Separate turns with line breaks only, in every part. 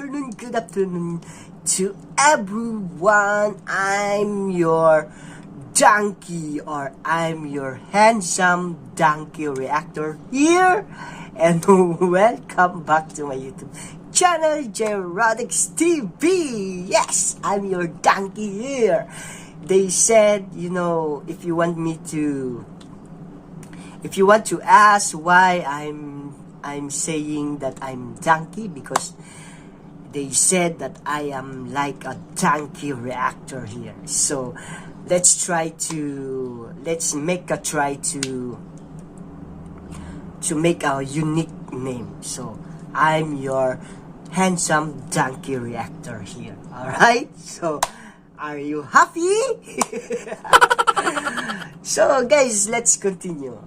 afternoon to everyone. I'm your donkey, or I'm your handsome donkey reactor here, and welcome back to my YouTube channel, Jayson TV. Yes, I'm your donkey here. They said, if you want to ask why I'm saying that I'm donkey, because they said that I am like a donkey reactor here. So let's make a try to make a unique name. So I'm your handsome donkey reactor here. Alright? So are you happy? So guys, let's continue.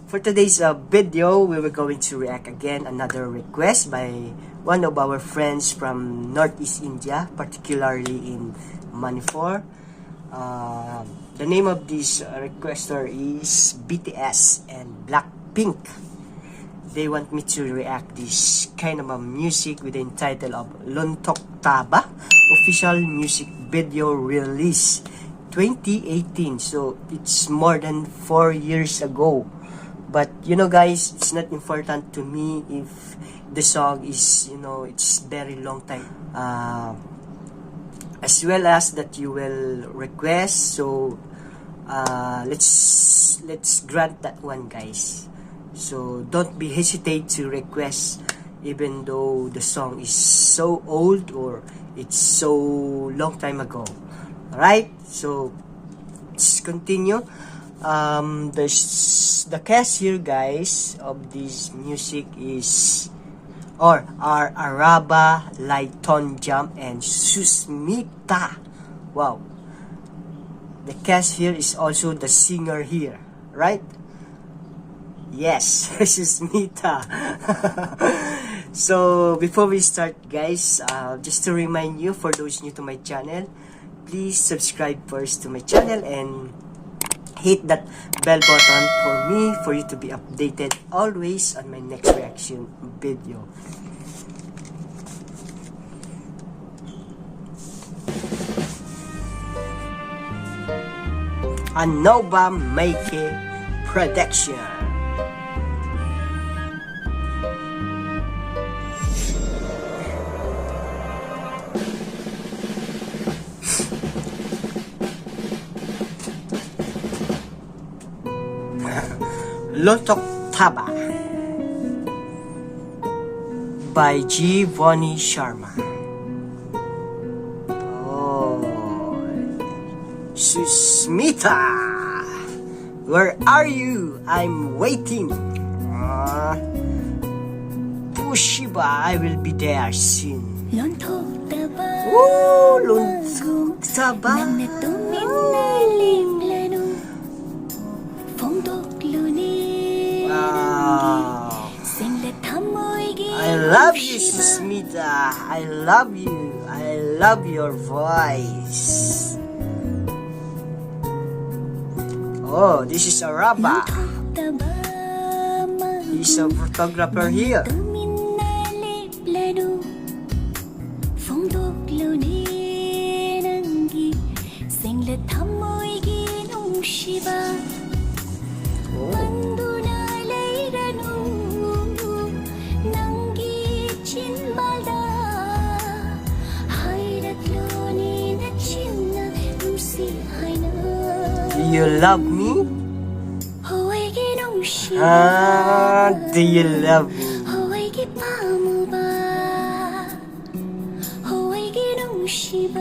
For today's video, we were going to react again another request by one of our friends from Northeast India, particularly in Manipur. The name of this requester is BTS and Blackpink. They want me to react this kind of a music with the title of Lonthoktaba, official music video release 2018. So it's more than 4 years ago. But guys, it's not important to me if the song is, it's very long time. As well as that you will request. So let's grant that one, guys. So don't be hesitate to request, even though the song is so old or it's so long time ago. Alright, so let's continue. The cast here, guys, of this music is are Araba, Lonthoktaba, and Sushmita. Wow, the cast here is also the singer here, right? Yes, Sushmita. So before we start, guys, just to remind you, for those new to my channel, please subscribe first to my channel and hit that bell button for you to be updated always on my next reaction video. A Nova Make production. Lonthoktaba by Jayson Sharma. Oh, Sushmita, where are you? I'm waiting. Pushiba, I will be there soon.
Lonthoktaba,
oh, Lonthoktaba. I love you, Sushmita. I love you. I love your voice. Oh, this is Araba. He's a photographer here. Do you love me? Do you love me?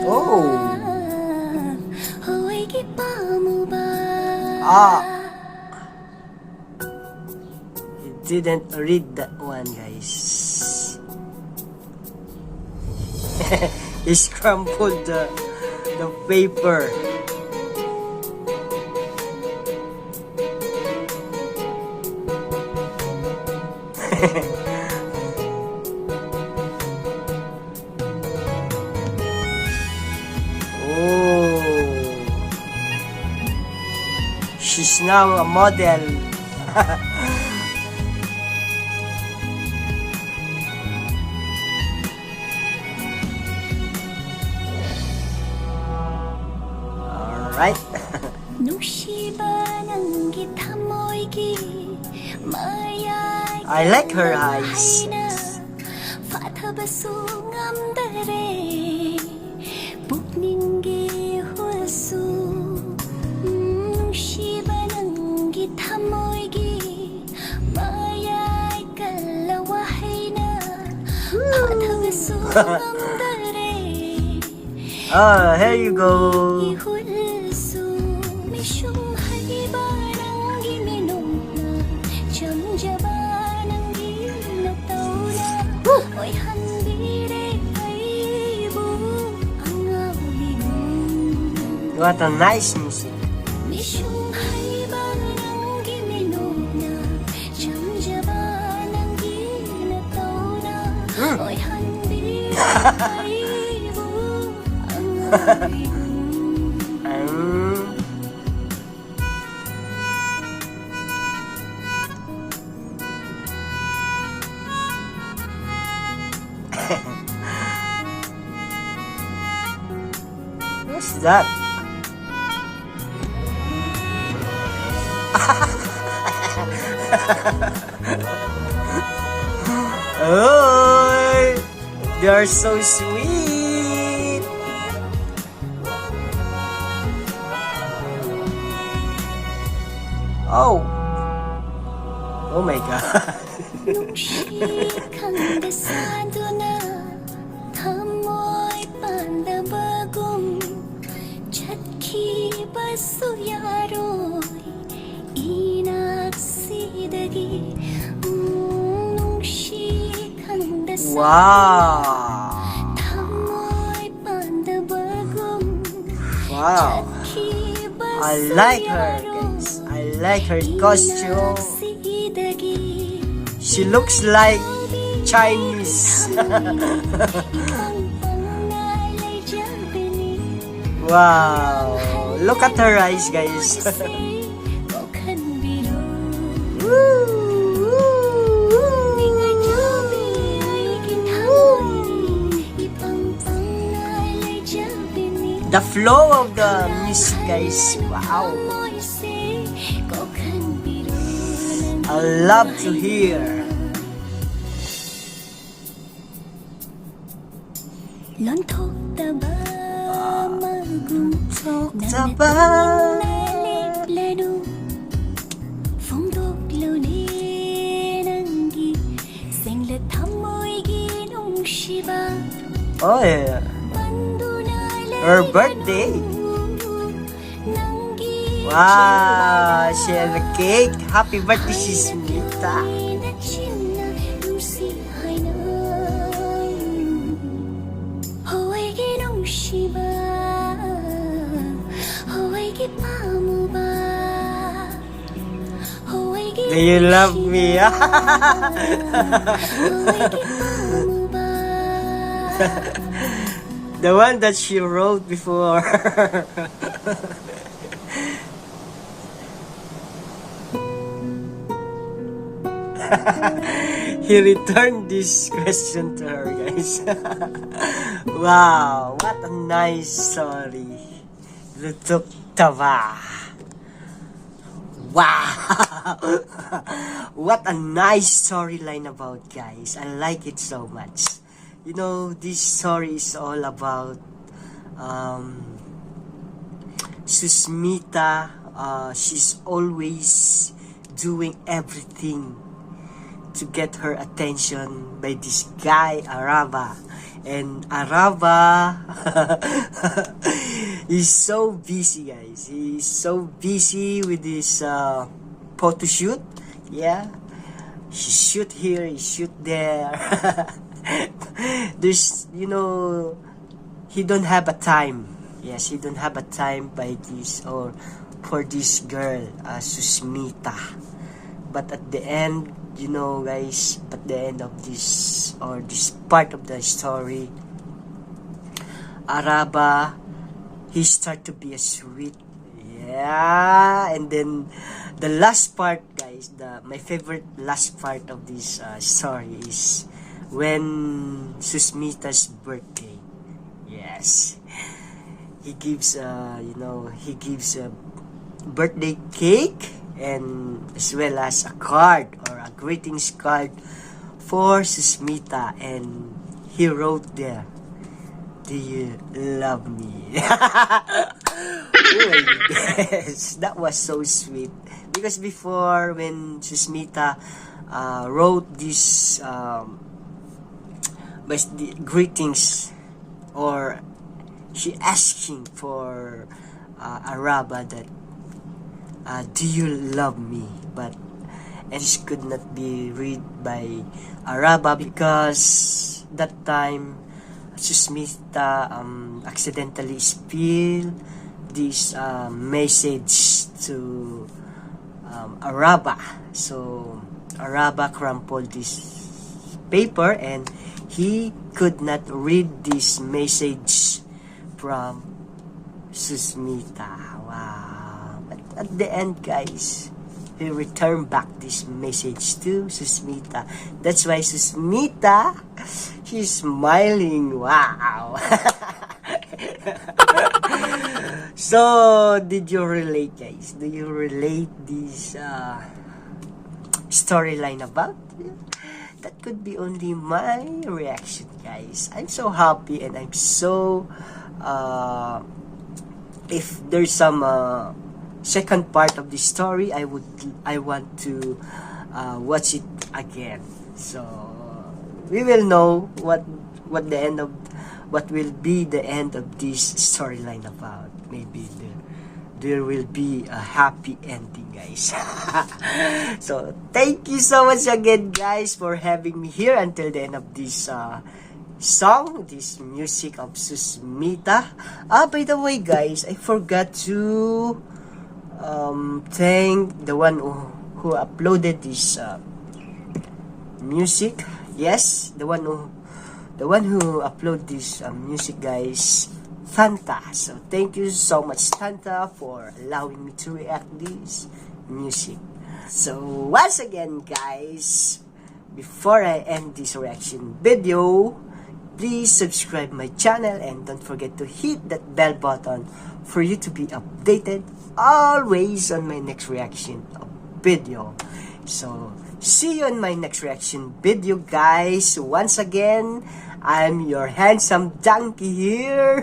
Oh. You didn't read that one, guys. He scrambled the paper. Oh, she's now a model. right? I like her eyes. Oh, here you go. What a nice music. What's that? Oh, they are so sweet. Oh, oh my God. Wow. Wow. I like her, guys. I like her costume. She looks like Chinese. Wow. Look at her eyes, guys. The flow of the music, guys. Wow. I love to hear.
Lonthoktaba
Lonthoktaba Oh yeah. Her birthday. Wow, she has a cake. Happy birthday, Sushmita. Do you love me? The one that she wrote before. He returned this question to her, guys. Wow, what a nice story. Lonthoktaba. Wow. What a nice storyline about, guys. I like it so much. You know, this story is all about Sushmita. She's always doing everything to get her attention by this guy, Araba. And Araba is so busy, guys. He's so busy with this photo shoot. Yeah, he shoot here, he shoot there. There's, you know, he don't have a time. Yes, he don't have a time by this or for this girl, Sushmita. But at the end, you know, guys, at the end of this or this part of the story, Araba, he start to be a sweet. Yeah, and then the last part, guys, my favorite last part of this story is when Sushmita's birthday. Yes. he gives he gives a birthday cake, and as well as a card or a greetings card for Sushmita, and he wrote there, "Do you love me?" Oh my gosh, that was so sweet. Because before, when Sushmita wrote this greetings, or she asking for Araba that, "Do you love me?" But and this could not be read by Araba because that time Sushmita accidentally spilled this message to Araba. So Araba crumpled this paper, and he could not read this message from Sushmita. Wow. But at the end, guys, he returned back this message to Sushmita. That's why Sushmita, she's smiling. Wow. So, did you relate, guys? Do you relate this storyline about? That could be only my reaction, guys. I'm so happy, and I'm so if there's some second part of the story, I want to watch it again. So we will know what will be the end of this storyline about. Maybe there will be a happy ending, guys. So thank you so much again, guys, for having me here until the end of this song, this music of Sushmita. By the way, guys, I forgot to thank the one who uploaded this music. Yes, the one who uploaded this music, guys, Tantha. So thank you so much, Tantha, for allowing me to react this music. So once again, guys, before I end this reaction video, please subscribe my channel, and don't forget to hit that bell button for you to be updated always on my next reaction video. So see you in my next reaction video, guys. Once again, I'm your handsome donkey here.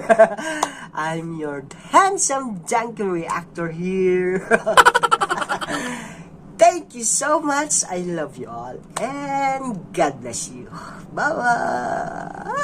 I'm your handsome donkey reactor here. Thank you so much. I love you all, and God bless you. Bye-bye.